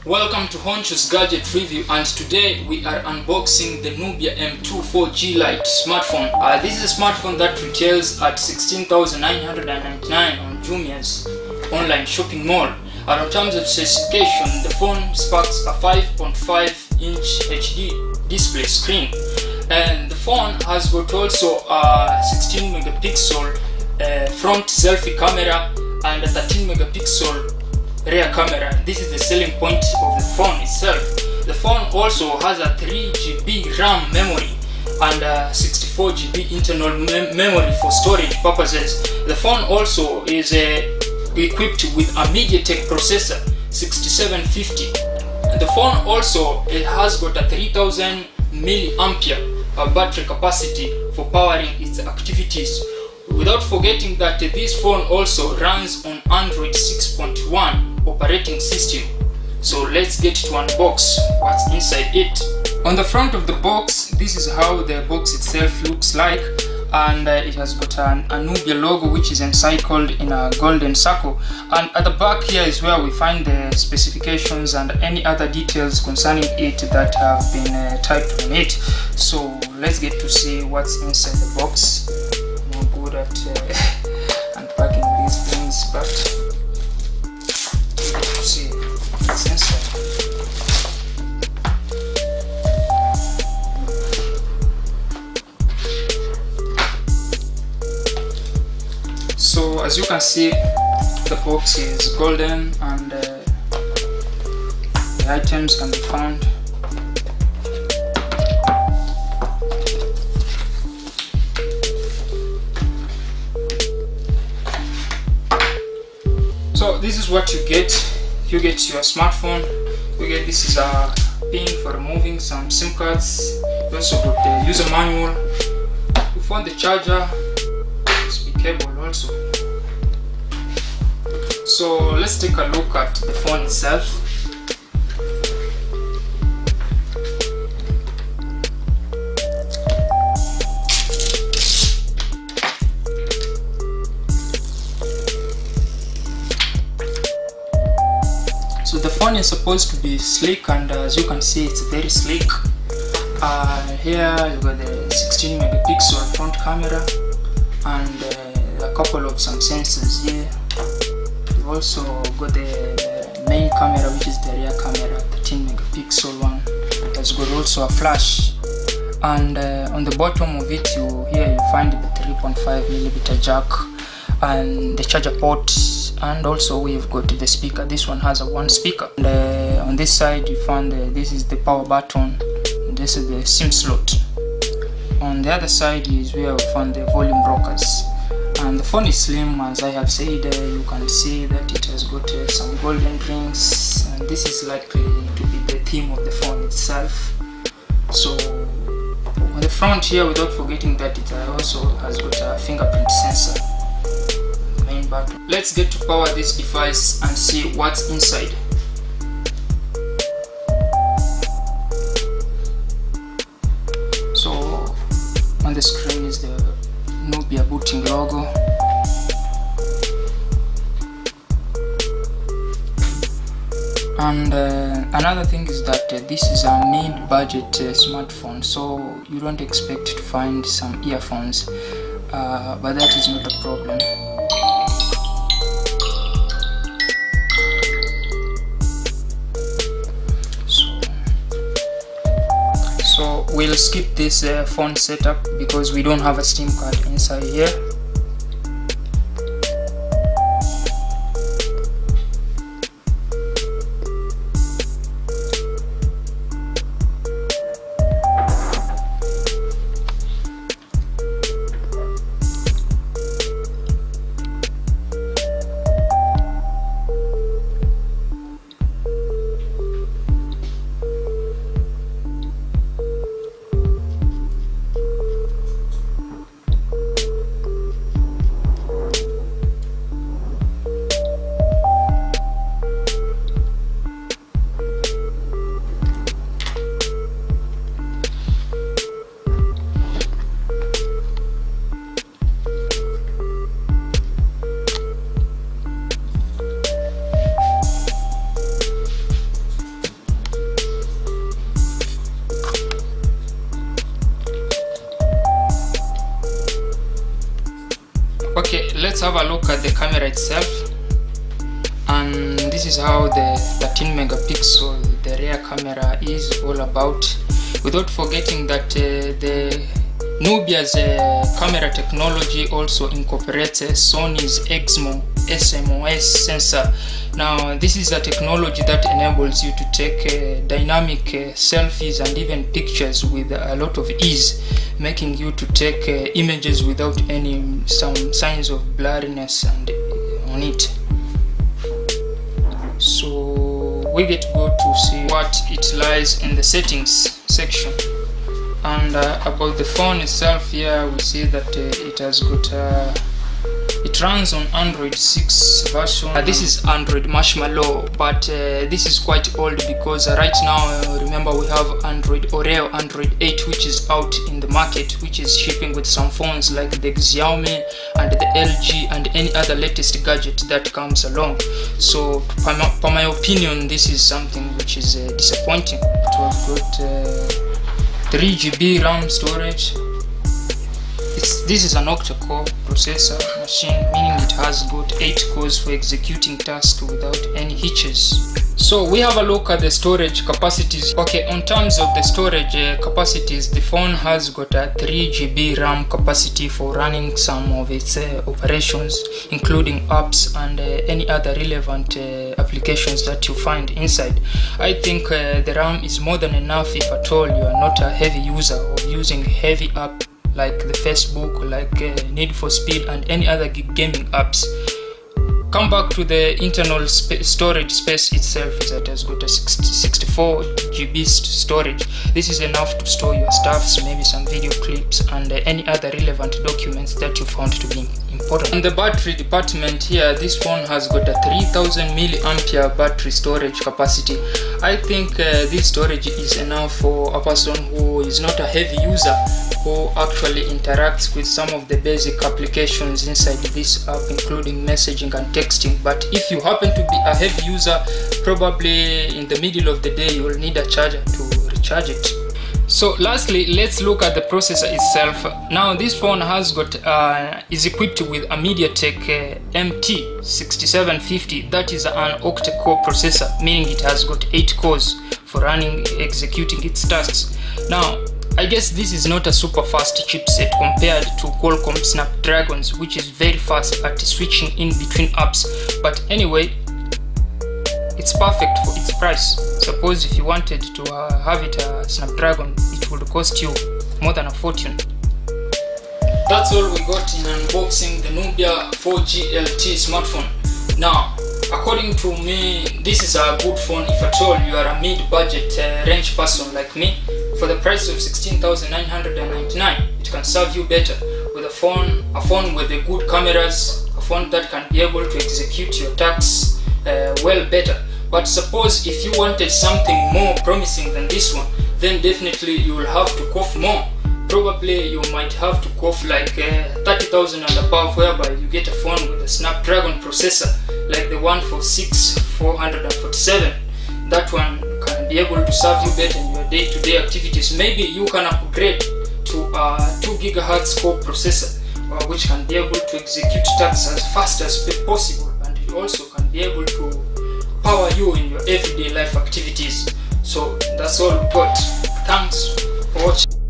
Welcome to Honcho's Gadget Review, and today we are unboxing the NUBIA M2 4G Lite smartphone. This is a smartphone that retails at $16,999 on Jumia's online shopping mall. And in terms of specification, the phone sparks a 5.5-inch HD display screen, and the phone has got also a 16-megapixel front selfie camera and a 13-megapixel rear camera. This is the selling point of the phone itself. The phone also has a 3GB RAM memory and a 64GB internal memory for storage purposes. The phone also is equipped with a MediaTek processor 6750. The phone also has got a 3000 milliampere battery capacity for powering its activities. Without forgetting that this phone also runs on Android 6.1 operating system. So let's get to unbox what's inside it. On the front of the box, this is how the box itself looks like, and it has got a NUBIA logo which is encircled in a golden circle, and at the back here is where we find the specifications and any other details concerning it that have been typed on it. So let's get to see what's inside the box. I'm not good at unpacking these things, but let's see what's inside. So as you can see, the box is golden, and the items can be found. So this is what you get. You get your smartphone. You get, this is a pin for removing some SIM cards. You also got the user manual. You found the charger, USB cable also. So let's take a look at the phone itself. So the phone is supposed to be sleek, and as you can see, it's very sleek. Here you got the 16-megapixel front camera and a couple of some sensors here. You've also got the main camera, which is the rear camera, 13-megapixel one. It has got also a flash, and on the bottom of it, you find the 3.5mm jack and the charger port, and also we've got the speaker. This one has a one speaker, and on this side you find this is the power button, and this is the SIM slot. On the other side is where we find the volume rockers. And the phone is slim, as I have said. You can see that it has got some golden rings, and this is likely to be the theme of the phone itself. So on the front here, without forgetting that it also has got a fingerprint sensor. Main button. Let's get to power this device and see what's inside. So on the screen is the NUBIA booting logo, and another thing is that this is a mid-budget smartphone, so you don't expect to find some earphones, but that is not a problem. So we'll skip this phone setup because we don't have a SIM card inside here. Okay, let's have a look at the camera itself. And this is how the 13 megapixel, the rear camera, is all about. Without forgetting that the NUBIA's camera technology also incorporates Sony's SMOS sensor. Now this is a technology that enables you to take dynamic selfies and even pictures with a lot of ease, making you to take images without some signs of blurriness and on it. So we get to go to see what it lies in the settings section. And about the phone itself, here we see that it has got it runs on Android 6 version. This is Android Marshmallow, but this is quite old because right now, remember, we have Android Oreo, Android 8, which is out in the market, which is shipping with some phones like the Xiaomi and the LG and any other latest gadget that comes along. So for my opinion, this is something which is disappointing. It has got 3 GB RAM storage. This is an octa-core processor machine, meaning it has got 8 cores for executing tasks without any hitches. So we have a look at the storage capacities. Okay, on terms of the storage capacities, the phone has got a 3 GB RAM capacity for running some of its operations, including apps and any other relevant applications that you find inside. I think the RAM is more than enough if at all you are not a heavy user of using heavy apps like the Facebook, like Need for Speed and any other gaming apps. Come back to the internal storage space itself. It has got a 64 GB storage. This is enough to store your stuffs, maybe some video clips and any other relevant documents that you found to be important. In the battery department here, this phone has got a 3000 mAh battery storage capacity. I think this storage is enough for a person who is not a heavy user, who actually interacts with some of the basic applications inside this app, including messaging and texting. But if you happen to be a heavy user, probably in the middle of the day you will need a charger to recharge it. So lastly, let's look at the processor itself. Now this phone has got is equipped with a MediaTek MT6750. That is an octa-core processor, meaning it has got 8 cores for executing its tasks. Now I guess this is not a super fast chipset compared to Qualcomm Snapdragons, which is very fast at switching in between apps. But anyway, it's perfect for its price. Suppose if you wanted to have it a Snapdragon, it would cost you more than a fortune. That's all we got in unboxing the NUBIA 4G LTE smartphone. Now, according to me, this is a good phone if at all you are a mid-budget range person like me. For the price of 16,999, it can serve you better with a phone with the good cameras, a phone that can be able to execute your tasks well better. But suppose if you wanted something more promising than this one, then definitely you will have to cough more. Probably you might have to cough like 30,000 and above, whereby you get a phone with a Snapdragon processor like the one for 6447. That one can be able to serve you better in your day-to-day activities. Maybe you can upgrade to a 2 GHz core processor, which can be able to execute tasks as fast as possible, and it also can be able to power you in your everyday life activities. So that's all we got. Thanks for watching.